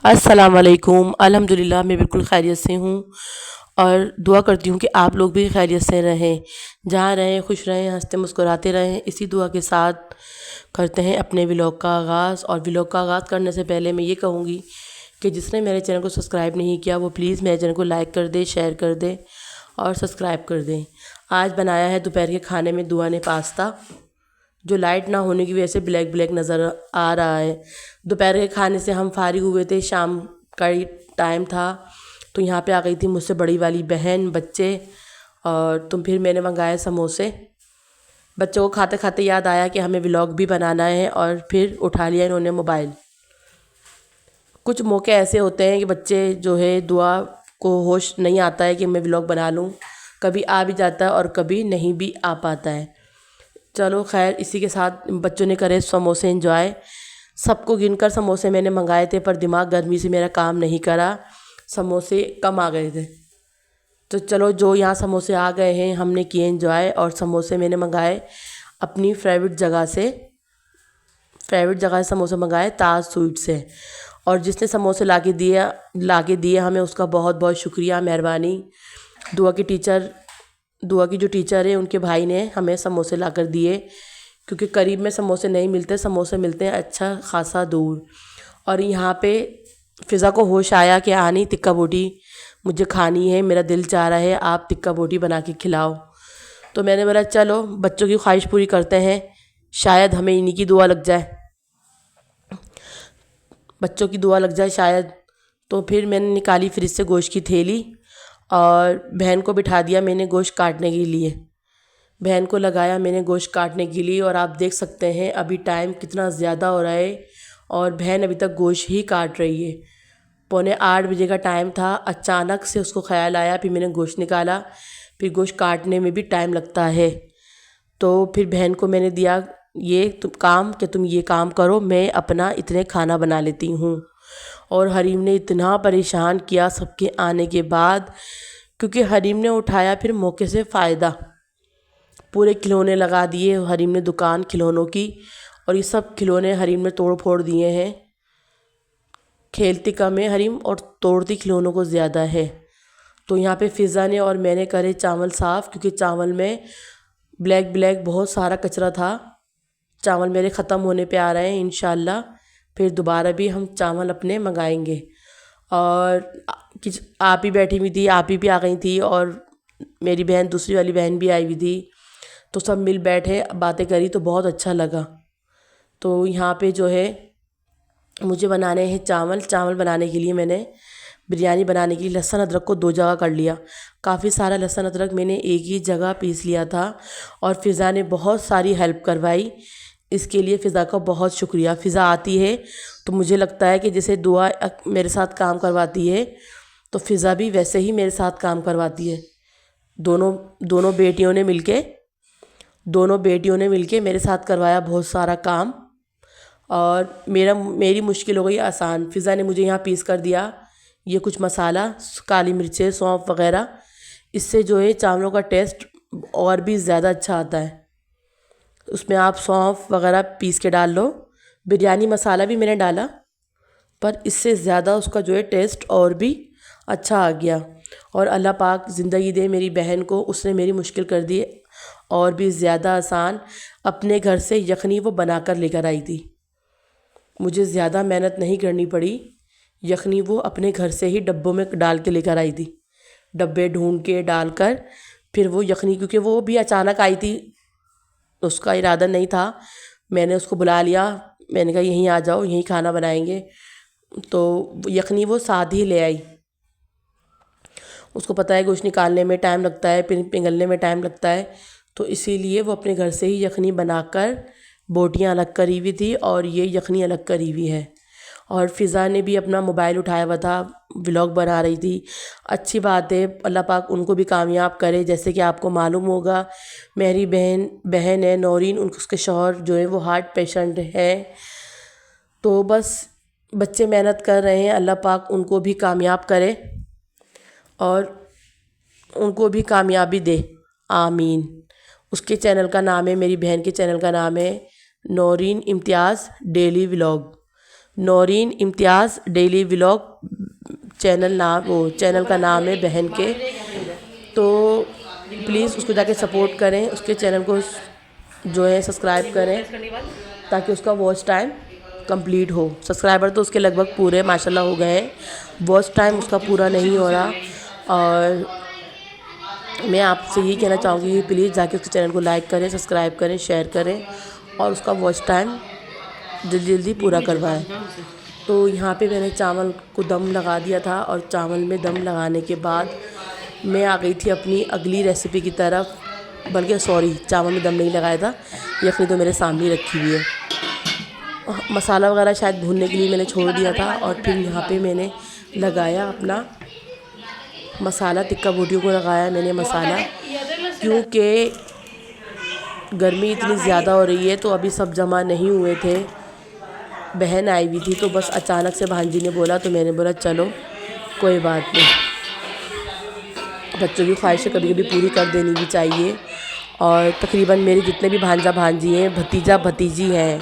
अस्सलाम वालेकुम। अल्हम्दुलिल्लाह मैं बिल्कुल खैरियत से हूँ और दुआ करती हूँ कि आप लोग भी खैरियत से रहें, जहाँ रहें खुश रहें, हंसते मुस्कुराते रहें। इसी दुआ के साथ करते हैं अपने व्लॉग का आगाज़। और व्लॉग का आगाज़ करने से पहले मैं ये कहूँगी कि जिसने मेरे चैनल को सब्सक्राइब नहीं किया वो प्लीज़ मेरे चैनल को लाइक कर दे, शेयर कर दे और सब्सक्राइब कर दें। आज बनाया है दोपहर के खाने में दुआ ने पास्ता, जो लाइट ना होने की वजह से ब्लैक ब्लैक नज़र आ रहा है। दोपहर के खाने से हम फारिग हुए थे, शाम का ही टाइम था, तो यहाँ पे आ गई थी मुझसे बड़ी वाली बहन, बच्चे और फिर मैंने मंगाए समोसे। बच्चों को खाते खाते याद आया कि हमें व्लॉग भी बनाना है और फिर उठा लिया इन्होंने मोबाइल। कुछ मौके ऐसे होते हैं कि बच्चे जो है दुआ को होश नहीं आता है कि मैं व्लॉग बना लूँ, कभी आ भी जाता है और कभी नहीं भी आ पाता है। चलो खैर, इसी के साथ बच्चों ने करे समोसे एंजॉय। सबको गिनकर समोसे मैंने मंगाए थे, पर दिमाग गर्मी से मेरा काम नहीं करा, समोसे कम आ गए थे। तो चलो, जो यहाँ समोसे आ गए हैं हमने किए एंजॉय। और समोसे मैंने मंगाए अपनी फेवरेट जगह से समोसे मंगाए, ताज स्वीट से। और जिसने समोसे ला के दिए हमें, उसका बहुत बहुत शुक्रिया, मेहरबानी। दुआ की जो टीचर है उनके भाई ने हमें समोसे ला कर दिए, क्योंकि करीब में समोसे नहीं मिलते, समोसे मिलते हैं अच्छा खासा दूर। और यहाँ पे फ़िज़ा को होश आया कि आनी तिक्का बोटी मुझे खानी है, मेरा दिल चाह रहा है आप तिक्का बोटी बना के खिलाओ। तो मैंने बोला चलो बच्चों की ख्वाहिश पूरी करते हैं, शायद हमें इन्हीं की दुआ लग जाए, बच्चों की दुआ लग जाए शायद। तो फिर मैंने निकाली फ्रिज से गोश्त की थैली और बहन को बिठा दिया मैंने गोश्त काटने के लिए। बहन को लगाया मैंने गोश्त काटने के लिए, और आप देख सकते हैं अभी टाइम कितना ज़्यादा हो रहा है और बहन अभी तक गोश्त ही काट रही है। 7:45 का टाइम था, अचानक से उसको ख्याल आया, फिर मैंने गोश्त निकाला। फिर गोश्त काटने में भी टाइम लगता है, तो फिर बहन को मैंने दिया ये काम कि तुम ये काम करो, मैं अपना इतने खाना बना लेती हूँ। और हरीम ने इतना परेशान किया सबके आने के बाद, क्योंकि हरीम ने उठाया फिर मौके से फ़ायदा, पूरे खिलौने लगा दिए हरीम ने दुकान खिलौनों की, और ये सब खिलौने हरीम ने तोड़ फोड़ दिए हैं। खेलती कम है हरीम और तोड़ती खिलौनों को ज़्यादा है। तो यहाँ पे फ़िज़ा ने और मैंने करे चावल साफ़, क्योंकि चावल में ब्लैक ब्लैक बहुत सारा कचरा था। चावल मेरे ख़त्म होने पे आ रहे हैं, इंशाल्लाह फिर दोबारा भी हम चावल अपने मंगाएंगे। और आप ही बैठी हुई थी, आप ही भी आ गई थी, और मेरी बहन दूसरी वाली बहन भी आई हुई थी, तो सब मिल बैठे बातें करी तो बहुत अच्छा लगा। तो यहाँ पे जो है मुझे बनाने हैं चावल बनाने के लिए मैंने बिरयानी बनाने के लिए लहसुन अदरक को 2 जगह कर लिया। काफ़ी सारा लहसुन अदरक मैंने एक ही जगह पीस लिया था, और फ़िज़ा ने बहुत सारी हेल्प करवाई। इसके लिए फ़िज़ा का बहुत शुक्रिया। फ़िज़ा आती है तो मुझे लगता है कि जैसे दुआ मेरे साथ काम करवाती है, तो फ़िज़ा भी वैसे ही मेरे साथ काम करवाती है। दोनों दोनों बेटियों ने मिलके मेरे साथ करवाया बहुत सारा काम, और मेरी मुश्किल हो गई आसान। फ़िज़ा ने मुझे यहाँ पीस कर दिया ये कुछ मसाला, काली मिर्चें, सौंफ वगैरह। इससे जो है चावलों का टेस्ट और भी ज़्यादा अच्छा आता है। उसमें आप सौंफ वगैरह पीस के डाल लो, बिरयानी मसाला भी मैंने डाला, पर इससे ज़्यादा उसका जो है टेस्ट और भी अच्छा आ गया। और अल्लाह पाक ज़िंदगी दे मेरी बहन को, उसने मेरी मुश्किल कर दी और भी ज़्यादा आसान। अपने घर से यखनी वो बना कर लेकर आई थी, मुझे ज़्यादा मेहनत नहीं करनी पड़ी। यखनी वो अपने घर से ही डब्बों में डाल के लेकर आई थी, डब्बे ढूंढ के डालकर फिर वो यखनी, क्योंकि वो भी अचानक आई थी, उसका इरादा नहीं था। मैंने उसको बुला लिया, मैंने कहा यहीं आ जाओ, यहीं खाना बनाएंगे। तो यखनी वो साथ ही ले आई। उसको पता है गोश्त निकालने में टाइम लगता है, पिघलने में टाइम लगता है, तो इसीलिए वो अपने घर से ही यखनी बनाकर बोटियां अलग करी हुई थी और ये यखनी अलग करी हुई है। और फ़िज़ा ने भी अपना मोबाइल उठाया हुआ था, व्लॉग बना रही थी। अच्छी बात है, अल्लाह पाक उनको भी कामयाब करे। जैसे कि आपको मालूम होगा, मेरी बहन है नौरीन, उसके शौहर जो है वो हार्ट पेशेंट है। तो बस बच्चे मेहनत कर रहे हैं, अल्लाह पाक उनको भी कामयाब करे और उनको भी कामयाबी दे, आमीन। उसके चैनल का नाम है, मेरी बहन के चैनल का नाम है नौरीन इम्तियाज़ डेली व्लॉग। नौरीन इम्तियाज़ डेली व्लॉग चैनल का नाम है बहन के। तो प्लीज़ उसको जाके सपोर्ट करें, उसके चैनल को जो है सब्सक्राइब करें ताकि उसका वॉच टाइम कंप्लीट हो। सब्सक्राइबर तो उसके लगभग पूरे माशाल्लाह हो गए हैं, वॉच टाइम उसका पूरा नहीं हो रहा। और मैं आपसे यही कहना चाहूँगी कि प्लीज़ जाके उसके चैनल को लाइक करें, सब्सक्राइब करें, शेयर करें और उसका वॉच टाइम जल्दी जल्दी पूरा करवाएं। तो यहाँ पे मैंने चावल को दम लगा दिया था और चावल में दम लगाने के बाद मैं आ गई थी अपनी अगली रेसिपी की तरफ। बल्कि सॉरी, चावल में दम नहीं लगाया था, यखनी तो मेरे सामने रखी हुई है। मसाला वगैरह शायद भूनने के लिए मैंने छोड़ दिया था और फिर यहाँ पे मैंने लगाया अपना मसाला, टिक्का बोटियों को लगाया मैंने मसाला, क्योंकि गर्मी इतनी ज़्यादा हो रही है तो अभी सब जमा नहीं हुए थे। बहन आई हुई थी तो बस अचानक से भांजी ने बोला तो मैंने बोला चलो कोई बात नहीं, बच्चों की ख्वाहिशें कभी कभी पूरी कर देनी भी चाहिए। और तकरीबन मेरे जितने भी भांजा भांजी हैं, भतीजा भतीजी हैं,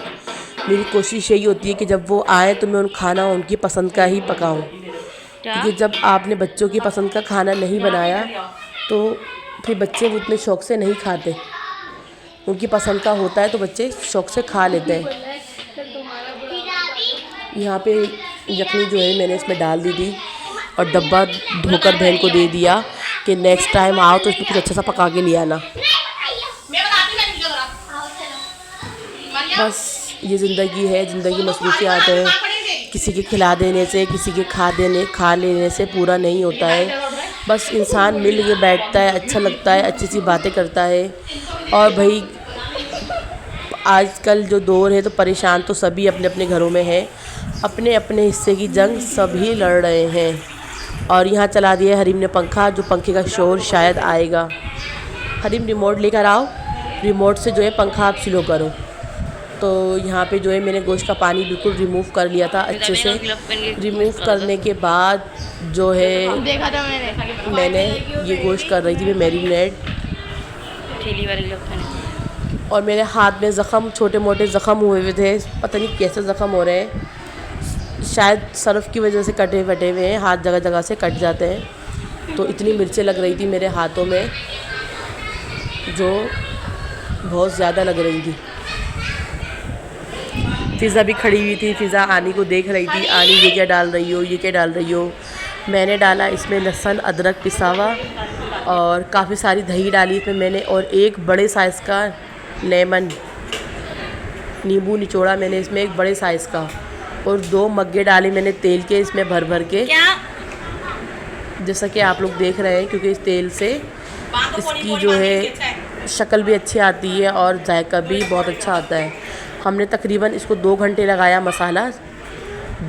मेरी कोशिश यही होती है कि जब वो आए तो मैं उन खाना उनकी पसंद का ही पकाऊं, क्योंकि जब आपने बच्चों की पसंद का खाना नहीं बनाया तो फिर बच्चे वो उतने शौक़ से नहीं खाते। उनकी पसंद का होता है तो बच्चे शौक़ से खा लेते हैं। यहाँ पे यखनी जो है मैंने इसमें डाल दी थी और डब्बा धोकर बहन को दे दिया कि नेक्स्ट टाइम आओ तो इसमें कुछ अच्छा सा पका के ले आना। बस ये ज़िंदगी है, ज़िंदगी मसरूफ़ियात है। किसी के खिला देने से, किसी के खा लेने से पूरा नहीं होता है। बस इंसान मिल के बैठता है, अच्छा लगता है, अच्छी सी बातें करता है। और भाई आजकल जो दौर है तो परेशान तो सभी अपने अपने घरों में हैं, अपने अपने हिस्से की जंग सभी लड़ रहे हैं। और यहाँ चला दिया हरीम ने पंखा, जो पंखे का शोर शायद आएगा। हरीम रिमोट लेकर आओ, रिमोट से जो है पंखा आप स्लो करो। तो यहाँ पे जो है मैंने गोश्त का पानी बिल्कुल रिमूव कर लिया था अच्छे से। रिमूव करने के बाद जो है मैंने ये गोश्त कर रही थी मैं मैरिनेट। और मेरे हाथ में ज़ख़म, छोटे मोटे ज़ख़म हुए थे, पता नहीं कैसे ज़ख़म हो रहे हैं, शायद सर्फ़ की वजह से कटे फटे हुए हैं, हाथ जगह जगह से कट जाते हैं। तो इतनी मिर्चें लग रही थी मेरे हाथों में जो बहुत ज़्यादा लग रही थी। फ़िज़ा भी खड़ी हुई थी, फ़िज़ा आनी को देख रही थी, आनी ये क्या डाल रही हो, ये क्या डाल रही हो। मैंने डाला इसमें लहसुन अदरक पिसा हुआ और काफ़ी सारी दही डाली इसमें मैंने, और एक बड़े साइज़ का नींबू निचोड़ा मैंने इसमें एक बड़े साइज़ का, और 2 मग्गे डाले मैंने तेल के इसमें भर भर के, जैसा कि आप लोग देख रहे हैं, क्योंकि इस तेल से इसकी जो है शक्ल भी अच्छी आती है और जायका भी बहुत अच्छा आता है। हमने तकरीबन इसको 2 घंटे लगाया मसाला,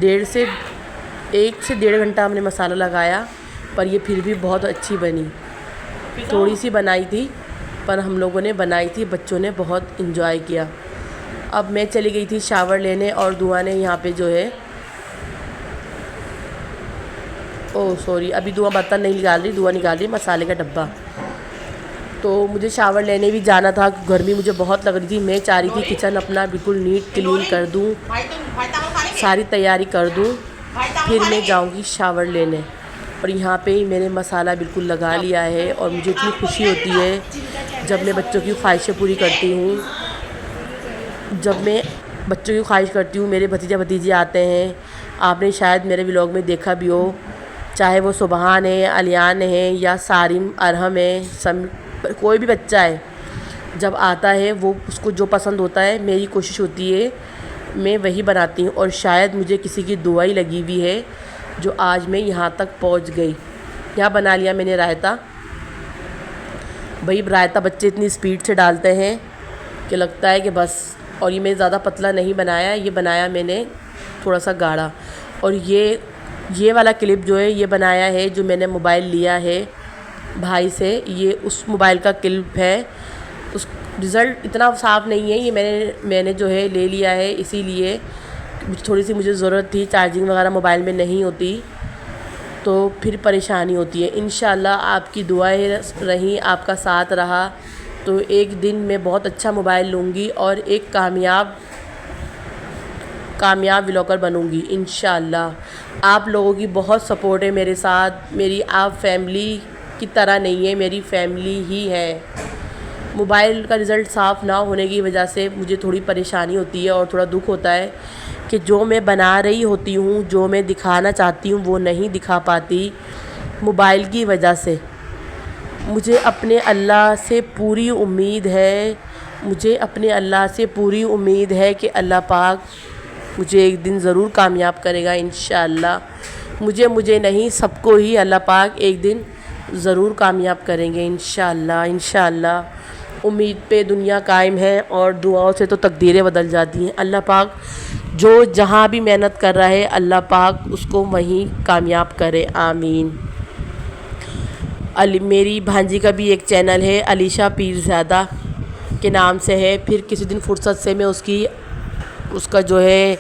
1 से 1.5 घंटा हमने मसाला लगाया, पर ये फिर भी बहुत अच्छी बनी। थोड़ी सी बनाई थी पर हम लोगों ने बनाई थी, बच्चों ने बहुत इन्जॉय किया। अब मैं चली गई थी शावर लेने और दुआ ने यहाँ पे जो है, ओह सॉरी, अभी दुआ बर्तन नहीं निकाल रही, दुआ निकाल रही मसाले का डब्बा। तो मुझे शावर लेने भी जाना था, गर्मी मुझे बहुत लग रही थी। मैं चाह रही थी किचन अपना बिल्कुल नीट क्लीन कर दूँ, सारी तैयारी कर दूँ, फिर मैं जाऊँगी शावर लेने। और यहाँ पे ही मैंने मसाला बिल्कुल लगा लिया है और मुझे इतनी खुशी होती है जब मैं बच्चों की ख्वाहिशें पूरी करती हूँ। जब मैं बच्चों की ख्वाहिश करती हूँ, मेरे भतीजा भतीजी आते हैं, आपने शायद मेरे व्लॉग में देखा भी हो, चाहे वो सुबहान है, अलियान है या सारिम, अरहम है, कोई भी बच्चा है, जब आता है वो उसको जो पसंद होता है, मेरी कोशिश होती है मैं वही बनाती हूँ। और शायद मुझे किसी की दुआ ही लगी हुई है जो आज मैं यहाँ तक पहुँच गई। यहाँ बना लिया मैंने रायता। भाई रायता बच्चे इतनी स्पीड से डालते हैं कि लगता है कि बस। और ये मैं ज़्यादा पतला नहीं बनाया, ये बनाया मैंने थोड़ा सा गाढ़ा। और ये वाला क्लिप जो है ये बनाया है जो मैंने मोबाइल लिया है भाई से, ये उस मोबाइल का क्लिप है। उस रिज़ल्ट इतना साफ़ नहीं है, ये मैंने जो है ले लिया है, इसीलिए थोड़ी सी मुझे ज़रूरत थी, चार्जिंग वगैरह मोबाइल में नहीं होती तो फिर परेशानी होती है। इंशाल्लाह आपकी दुआएं रहीं, आपका साथ रहा तो एक दिन मैं बहुत अच्छा मोबाइल लूँगी और एक कामयाब कामयाब व्लॉगर बनूंगी इंशाअल्लाह। आप लोगों की बहुत सपोर्ट है मेरे साथ, मेरी आप फैमिली की तरह नहीं है, मेरी फैमिली ही है। मोबाइल का रिज़ल्ट साफ़ ना होने की वजह से मुझे थोड़ी परेशानी होती है और थोड़ा दुख होता है कि जो मैं बना रही होती हूँ, जो मैं दिखाना चाहती हूँ वो नहीं दिखा पाती मोबाइल की वजह से। मुझे अपने अल्लाह से पूरी उम्मीद है, मुझे अपने अल्लाह से पूरी उम्मीद है कि अल्लाह पाक मुझे एक दिन ज़रूर कामयाब करेगा इंशाअल्लाह। मुझे नहीं, सबको ही अल्लाह पाक एक दिन ज़रूर कामयाब करेंगे इंशाअल्लाह। इंशाअल्लाह उम्मीद पे दुनिया कायम है और दुआओं से तो तकदीरें बदल जाती हैं। अल्लाह पाक जो जहाँ भी मेहनत कर रहा है अल्लाह पाक उसको वहीं कामयाब करे, आमीन। मेरी भांजी का भी एक चैनल है, अलीशा पीरज़ादा के नाम से है। फिर किसी दिन फुर्सत से मैं उसका जो है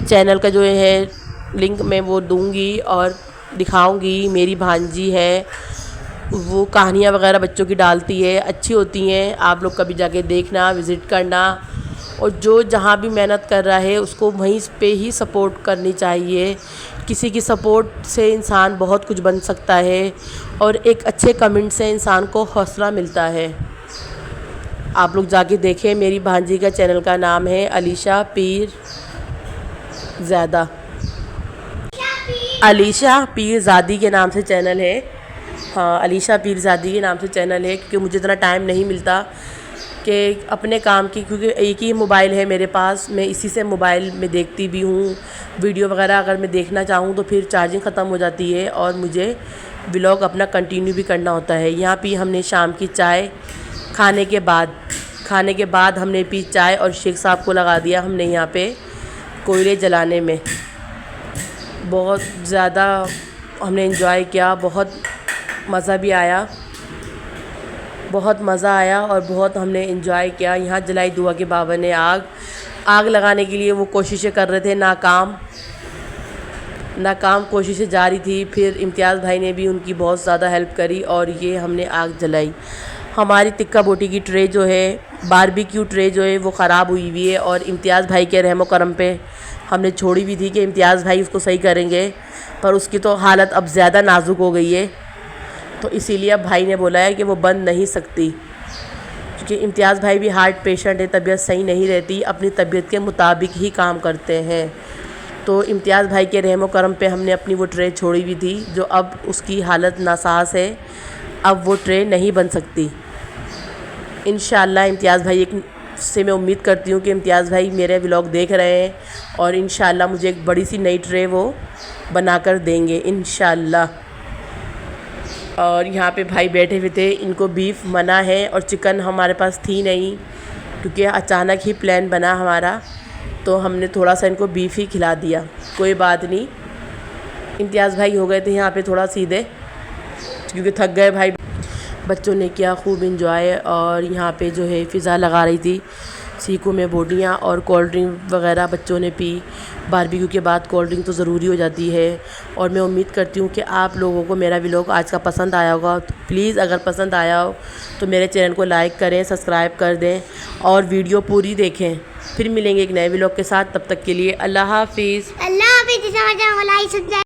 चैनल का जो है लिंक मैं वो दूंगी और दिखाऊंगी। मेरी भांजी है, वो कहानियाँ वगैरह बच्चों की डालती है, अच्छी होती हैं। आप लोग कभी जाके देखना, विज़िट करना। और जो जहाँ भी मेहनत कर रहा है उसको वहीं पे ही सपोर्ट करनी चाहिए। किसी की सपोर्ट से इंसान बहुत कुछ बन सकता है और एक अच्छे कमेंट से इंसान को हौसला मिलता है। आप लोग जाके देखें, मेरी भांजी का चैनल का नाम है अलीशा पीरज़ादा, अलीशा पीरज़ादी के नाम से चैनल है। हाँ, अलीशा पीरज़ादी के नाम से चैनल है, क्योंकि मुझे इतना टाइम नहीं मिलता कि अपने काम की, क्योंकि एक ही मोबाइल है मेरे पास, मैं इसी से मोबाइल में देखती भी हूँ। वीडियो वगैरह अगर मैं देखना चाहूँ तो फिर चार्जिंग ख़त्म हो जाती है और मुझे व्लॉग अपना कंटिन्यू भी करना होता है। यहाँ पे हमने शाम की चाय खाने के बाद हमने पी चाय और शेख साहब को लगा दिया हमने यहाँ पे कोयले जलाने में। बहुत ज़्यादा हमने एंजॉय किया, बहुत मज़ा भी आया, बहुत मज़ा आया और बहुत हमने एंजॉय किया। यहाँ जलाई दुआ के बाबा ने आग लगाने के लिए वो कोशिशें कर रहे थे, नाकाम कोशिशें जारी थी। फिर इम्तियाज़ भाई ने भी उनकी बहुत ज़्यादा हेल्प करी और ये हमने आग जलाई। हमारी टिक्का बोटी की ट्रे जो है, बारबेक्यू ट्रे जो है वो ख़राब हुई हुई है और इम्तियाज़ भाई के रहमो करम पे हमने छोड़ी भी थी कि इम्तियाज़ भाई उसको सही करेंगे, पर उसकी तो हालत अब ज़्यादा नाजुक हो गई है, तो इसीलिए अब भाई ने बोला है कि वो बन नहीं सकती, क्योंकि इम्तियाज़ भाई भी हार्ट पेशेंट है, तबीयत सही नहीं रहती, अपनी तबीयत के मुताबिक ही काम करते हैं। तो इम्तियाज़ भाई के रहमो करम पे हमने अपनी वो ट्रे छोड़ी हुई थी, जो अब उसकी हालत नासाज है, अब वो ट्रे नहीं बन सकती। इंशाअल्लाह इम्तियाज़ भाई से मैं उम्मीद करती हूँ कि इम्तियाज़ भाई मेरे व्लॉग देख रहे हैं और इंशाअल्लाह मुझे एक बड़ी सी नई ट्रे वो बनाकर देंगे इंशाअल्लाह। और यहाँ पे भाई बैठे हुए थे, इनको बीफ मना है और चिकन हमारे पास थी नहीं, क्योंकि अचानक ही प्लान बना हमारा, तो हमने थोड़ा सा इनको बीफ ही खिला दिया। कोई बात नहीं, इम्तियाज़ भाई हो गए थे यहाँ पे थोड़ा सीधे, क्योंकि थक गए भाई। बच्चों ने किया खूब इंजॉय और यहाँ पे जो है फ़िज़ा लगा रही थी, सीखों में बोटियाँ और कोल्ड ड्रिंक वगैरह बच्चों ने पी। बारबेक्यू के बाद कोल्ड ड्रिंक तो ज़रूरी हो जाती है। और मैं उम्मीद करती हूँ कि आप लोगों को मेरा व्लॉग आज का पसंद आया होगा। तो प्लीज़ अगर पसंद आया हो तो मेरे चैनल को लाइक करें, सब्सक्राइब कर दें और वीडियो पूरी देखें। फिर मिलेंगे एक नए व्लॉग के साथ, तब तक के लिए अल्लाह हाफिज़।